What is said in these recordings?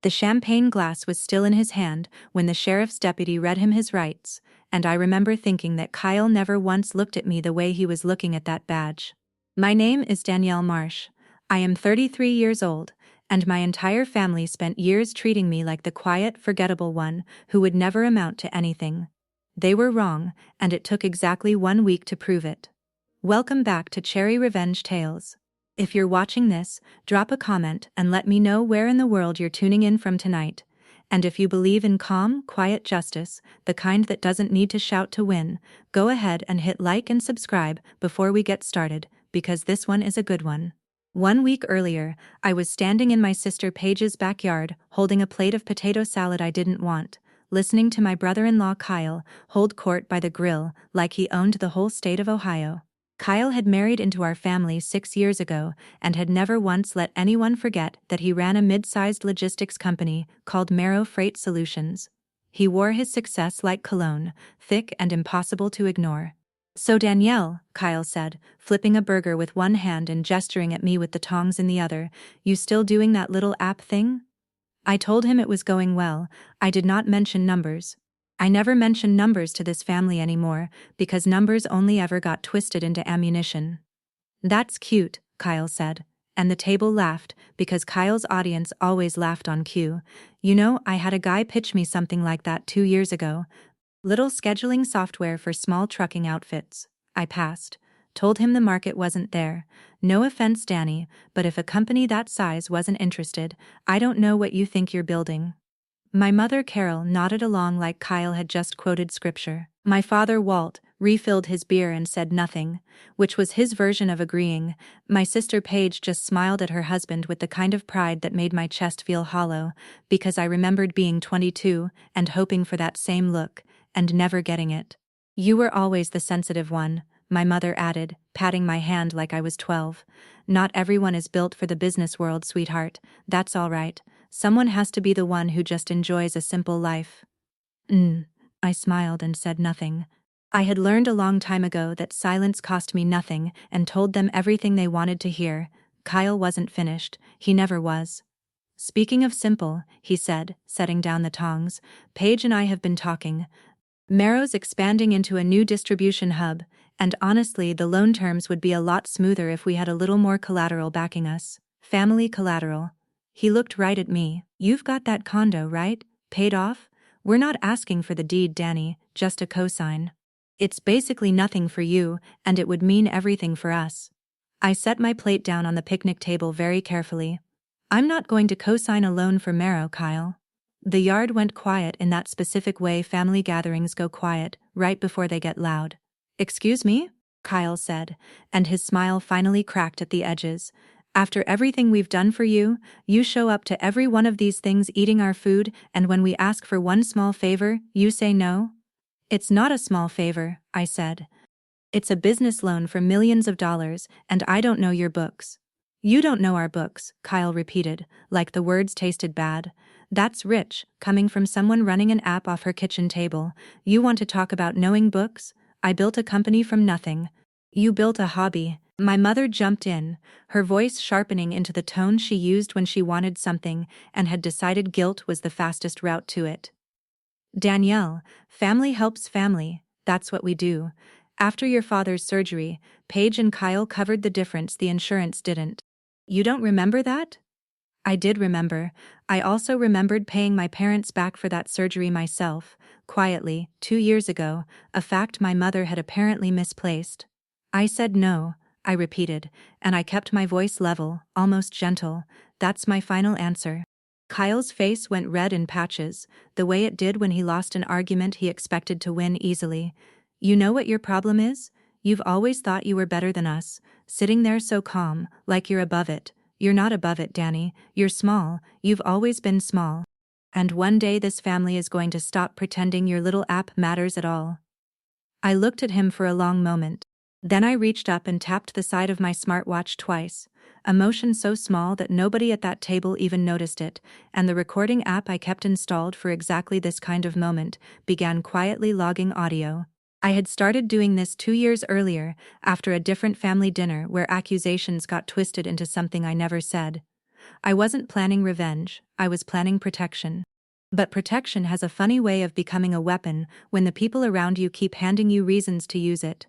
The champagne glass was still in his hand when the sheriff's deputy read him his rights, and I remember thinking that Kyle never once looked at me the way he was looking at that badge. My name is Danielle Marsh. I am 33 years old, and my entire family spent years treating me like the quiet, forgettable one who would never amount to anything. They were wrong, and it took exactly 1 week to prove it. Welcome back to Cherry Revenge Tales. If you're watching this, drop a comment and let me know where in the world you're tuning in from tonight. And if you believe in calm, quiet justice, the kind that doesn't need to shout to win, go ahead and hit like and subscribe before we get started, because this one is a good one. 1 week earlier, I was standing in my sister Paige's backyard, holding a plate of potato salad I didn't want, listening to my brother-in-law Kyle hold court by the grill like he owned the whole state of Ohio. Kyle had married into our family 6 years ago and had never once let anyone forget that he ran a mid-sized logistics company called Marrow Freight Solutions. He wore his success like cologne, thick and impossible to ignore. "So Danielle," Kyle said, flipping a burger with one hand and gesturing at me with the tongs in the other, "you still doing that little app thing?" I told him it was going well. I did not mention numbers. I never mention numbers to this family anymore, because numbers only ever got twisted into ammunition. "That's cute," Kyle said, and the table laughed, because Kyle's audience always laughed on cue. "You know, I had a guy pitch me something like that 2 years ago. Little scheduling software for small trucking outfits." I passed. Told him the market wasn't there. "No offense, Danny, but if a company that size wasn't interested, I don't know what you think you're building." My mother Carol nodded along like Kyle had just quoted scripture. My father Walt refilled his beer and said nothing, which was his version of agreeing. My sister Paige just smiled at her husband with the kind of pride that made my chest feel hollow, because I remembered being 22 and hoping for that same look, and never getting it. "You were always the sensitive one," my mother added, patting my hand like I was 12. "Not everyone is built for the business world, sweetheart. That's all right. Someone has to be the one who just enjoys a simple life." I smiled and said nothing. I had learned a long time ago that silence cost me nothing and told them everything they wanted to hear. Kyle wasn't finished. He never was. "Speaking of simple," he said, setting down the tongs, "Paige and I have been talking. Marrow's expanding into a new distribution hub, and honestly the loan terms would be a lot smoother if we had a little more collateral backing us. Family collateral." He looked right at me. "You've got that condo, right? Paid off? We're not asking for the deed, Danny, just a cosign. It's basically nothing for you, and it would mean everything for us." I set my plate down on the picnic table very carefully. "I'm not going to cosign a loan for Marrow, Kyle." The yard went quiet in that specific way family gatherings go quiet, right before they get loud. "Excuse me?" Kyle said, and his smile finally cracked at the edges. "After everything we've done for you, you show up to every one of these things eating our food, and when we ask for one small favor, you say no?" "It's not a small favor," I said. "It's a business loan for millions of dollars, and I don't know your books." "You don't know our books," Kyle repeated, like the words tasted bad. "That's rich, coming from someone running an app off her kitchen table. You want to talk about knowing books? I built a company from nothing. You built a hobby." My mother jumped in, her voice sharpening into the tone she used when she wanted something and had decided guilt was the fastest route to it. "Danielle, family helps family, that's what we do. After your father's surgery, Paige and Kyle covered the difference the insurance didn't. You don't remember that?" I did remember. I also remembered paying my parents back for that surgery myself, quietly, 2 years ago, a fact my mother had apparently misplaced. "I said no," I repeated, and I kept my voice level, almost gentle. "That's my final answer." Kyle's face went red in patches, the way it did when he lost an argument he expected to win easily. "You know what your problem is? You've always thought you were better than us, sitting there so calm, like you're above it. You're not above it, Danny. You're small. You've always been small. And one day this family is going to stop pretending your little app matters at all." I looked at him for a long moment. Then I reached up and tapped the side of my smartwatch twice, a motion so small that nobody at that table even noticed it, and the recording app I kept installed for exactly this kind of moment began quietly logging audio. I had started doing this 2 years earlier, after a different family dinner where accusations got twisted into something I never said. I wasn't planning revenge, I was planning protection. But protection has a funny way of becoming a weapon when the people around you keep handing you reasons to use it.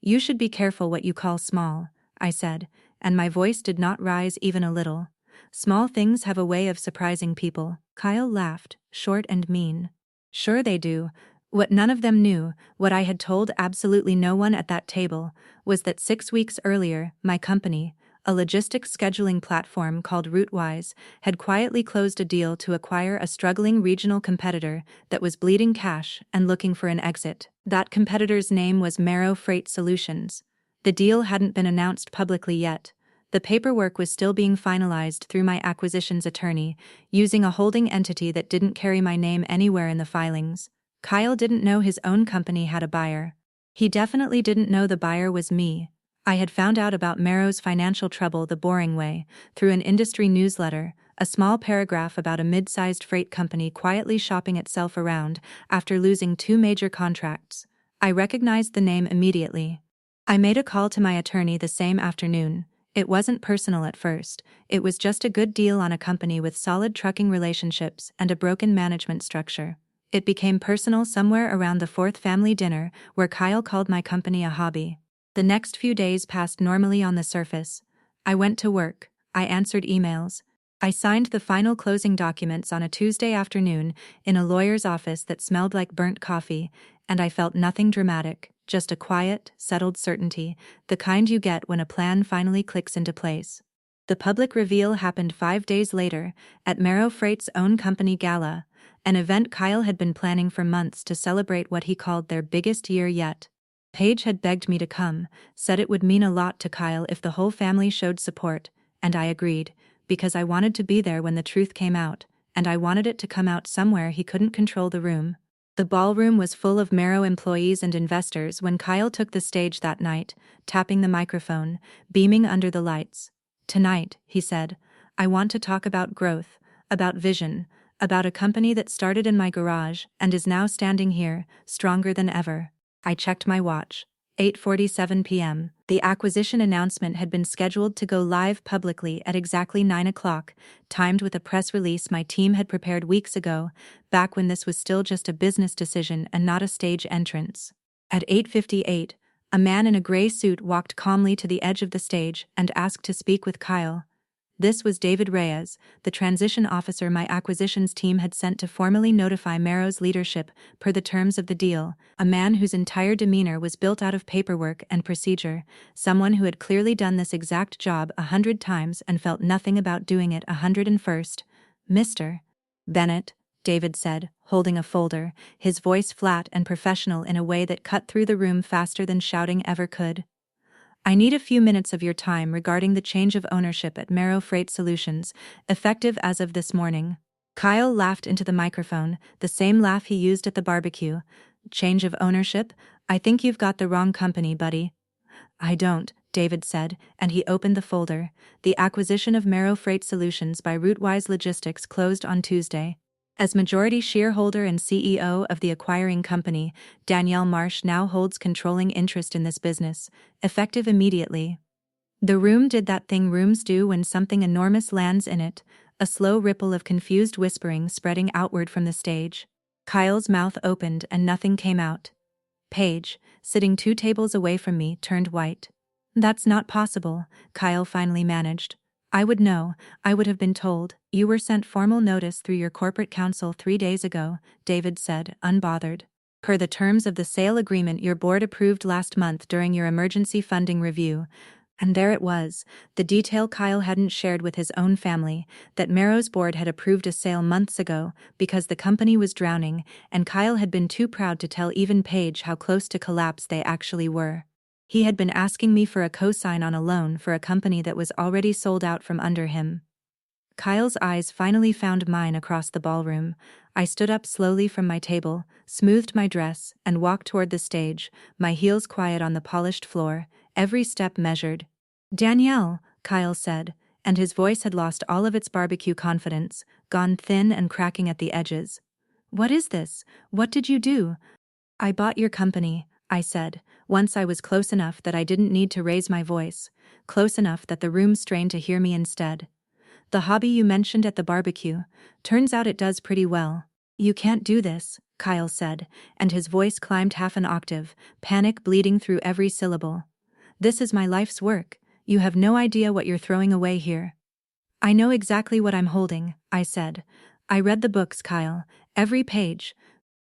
You should be careful what you call small, I said, and my voice did not rise even a little. Small things have a way of surprising people. Kyle laughed, short and mean. Sure they do. What none of them knew, what I had told absolutely no one at that table, was that 6 weeks earlier, my company, a logistics scheduling platform called Routewise, had quietly closed a deal to acquire a struggling regional competitor that was bleeding cash and looking for an exit. That competitor's name was Marrow Freight Solutions. The deal hadn't been announced publicly yet. The paperwork was still being finalized through my acquisitions attorney, using a holding entity that didn't carry my name anywhere in the filings. Kyle didn't know his own company had a buyer. He definitely didn't know the buyer was me. I had found out about Marrow's financial trouble the boring way, through an industry newsletter, a small paragraph about a mid-sized freight company quietly shopping itself around after losing 2 major contracts. I recognized the name immediately. I made a call to my attorney the same afternoon. It wasn't personal at first, it was just a good deal on a company with solid trucking relationships and a broken management structure. It became personal somewhere around the 4th family dinner, where Kyle called my company a hobby. The next few days passed normally on the surface. I went to work, I answered emails. I signed the final closing documents on a Tuesday afternoon in a lawyer's office that smelled like burnt coffee, and I felt nothing dramatic, just a quiet, settled certainty, the kind you get when a plan finally clicks into place. The public reveal happened 5 days later, at Marrow Freight's own company gala, an event Kyle had been planning for months to celebrate what he called their biggest year yet. Paige had begged me to come, said it would mean a lot to Kyle if the whole family showed support, and I agreed, because I wanted to be there when the truth came out, and I wanted it to come out somewhere he couldn't control the room. The ballroom was full of Marrow employees and investors when Kyle took the stage that night, tapping the microphone, beaming under the lights. Tonight, he said, I want to talk about growth, about vision, about a company that started in my garage and is now standing here, stronger than ever. I checked my watch. 8:47 p.m. The acquisition announcement had been scheduled to go live publicly at exactly 9 o'clock, timed with a press release my team had prepared weeks ago, back when this was still just a business decision and not a stage entrance. At 8:58, a man in a gray suit walked calmly to the edge of the stage and asked to speak with Kyle. This was David Reyes, the transition officer my acquisitions team had sent to formally notify Marrow's leadership per the terms of the deal, a man whose entire demeanor was built out of paperwork and procedure, someone who had clearly done this exact job 100 times and felt nothing about doing it 101st. Mr. Bennett, David said, holding a folder, his voice flat and professional in a way that cut through the room faster than shouting ever could. I need a few minutes of your time regarding the change of ownership at Marrow Freight Solutions, effective as of this morning. Kyle laughed into the microphone, the same laugh he used at the barbecue. Change of ownership? I think you've got the wrong company, buddy. I don't, David said, and he opened the folder. The acquisition of Marrow Freight Solutions by Routewise Logistics closed on Tuesday. As majority shareholder and CEO of the acquiring company, Danielle Marsh now holds controlling interest in this business, effective immediately. The room did that thing rooms do when something enormous lands in it, a slow ripple of confused whispering spreading outward from the stage. Kyle's mouth opened and nothing came out. Paige, sitting 2 tables away from me, turned white. That's not possible, Kyle finally managed. I would know, I would have been told. You were sent formal notice through your corporate counsel 3 days ago, David said, unbothered. Per the terms of the sale agreement your board approved last month during your emergency funding review. And there it was, the detail Kyle hadn't shared with his own family, that Marrow's board had approved a sale months ago because the company was drowning, and Kyle had been too proud to tell even Paige how close to collapse they actually were. He had been asking me for a cosign on a loan for a company that was already sold out from under him. Kyle's eyes finally found mine across the ballroom. I stood up slowly from my table, smoothed my dress, and walked toward the stage, my heels quiet on the polished floor, every step measured. Danielle, Kyle said, and his voice had lost all of its barbecue confidence, gone thin and cracking at the edges. What is this? What did you do? I bought your company, I said, once I was close enough that I didn't need to raise my voice, close enough that the room strained to hear me instead. The hobby you mentioned at the barbecue. Turns out it does pretty well. You can't do this, Kyle said, and his voice climbed half an octave, panic bleeding through every syllable. This is my life's work. You have no idea what you're throwing away here. I know exactly what I'm holding, I said. I read the books, Kyle. Every page.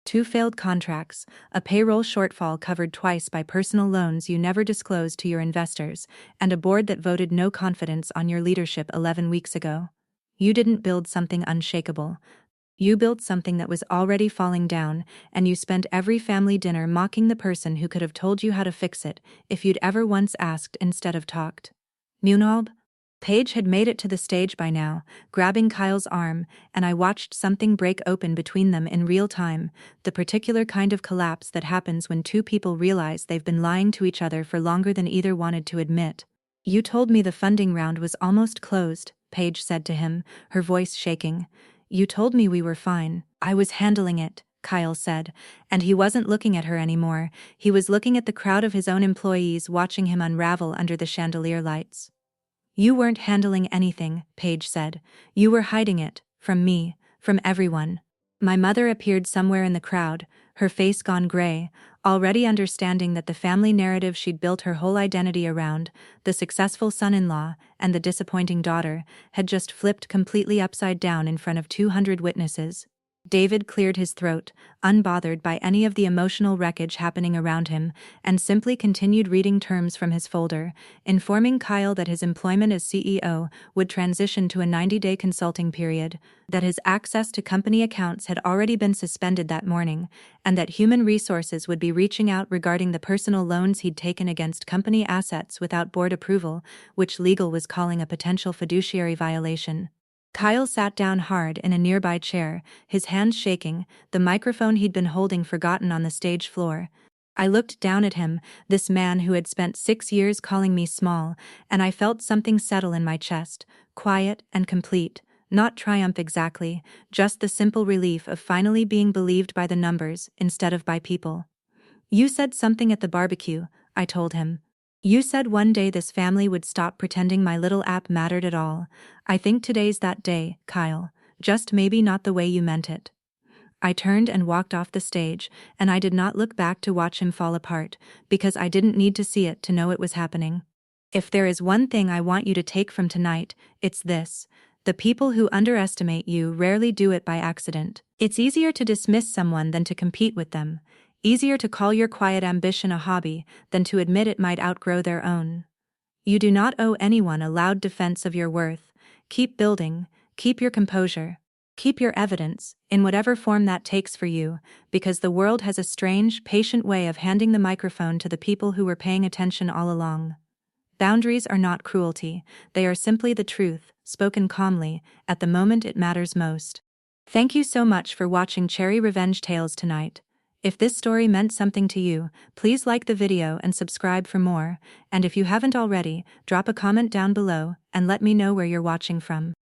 2 failed contracts, a payroll shortfall covered twice by personal loans you never disclosed to your investors, and a board that voted no confidence on your leadership 11 weeks ago. You didn't build something unshakable. You built something that was already falling down, and you spent every family dinner mocking the person who could have told you how to fix it if you'd ever once asked instead of talked. Munalb? Paige had made it to the stage by now, grabbing Kyle's arm, and I watched something break open between them in real time, the particular kind of collapse that happens when two people realize they've been lying to each other for longer than either wanted to admit. You told me the funding round was almost closed, Paige said to him, her voice shaking. You told me we were fine. I was handling it, Kyle said, and he wasn't looking at her anymore. He was looking at the crowd of his own employees watching him unravel under the chandelier lights. You weren't handling anything, Paige said. You were hiding it, from me, from everyone. My mother appeared somewhere in the crowd, her face gone gray, already understanding that the family narrative she'd built her whole identity around, the successful son-in-law and the disappointing daughter, had just flipped completely upside down in front of 200 witnesses. David cleared his throat, unbothered by any of the emotional wreckage happening around him, and simply continued reading terms from his folder, informing Kyle that his employment as CEO would transition to a 90-day consulting period, that his access to company accounts had already been suspended that morning, and that human resources would be reaching out regarding the personal loans he'd taken against company assets without board approval, which legal was calling a potential fiduciary violation. Kyle sat down hard in a nearby chair, his hands shaking, the microphone he'd been holding forgotten on the stage floor. I looked down at him, this man who had spent 6 years calling me small, and I felt something settle in my chest, quiet and complete, not triumph exactly, just the simple relief of finally being believed by the numbers instead of by people. You said something at the barbecue, I told him. You said one day this family would stop pretending my little app mattered at all. I think today's that day, Kyle. Just maybe not the way you meant it. I turned and walked off the stage, and I did not look back to watch him fall apart, because I didn't need to see it to know it was happening. If there is one thing I want you to take from tonight, it's this. The people who underestimate you rarely do it by accident. It's easier to dismiss someone than to compete with them. Easier to call your quiet ambition a hobby than to admit it might outgrow their own. You do not owe anyone a loud defense of your worth. Keep building, keep your composure, keep your evidence, in whatever form that takes for you, because the world has a strange, patient way of handing the microphone to the people who were paying attention all along. Boundaries are not cruelty, they are simply the truth, spoken calmly, at the moment it matters most. Thank you so much for watching Cherry Revenge Tales tonight. If this story meant something to you, please like the video and subscribe for more, and if you haven't already, drop a comment down below and let me know where you're watching from.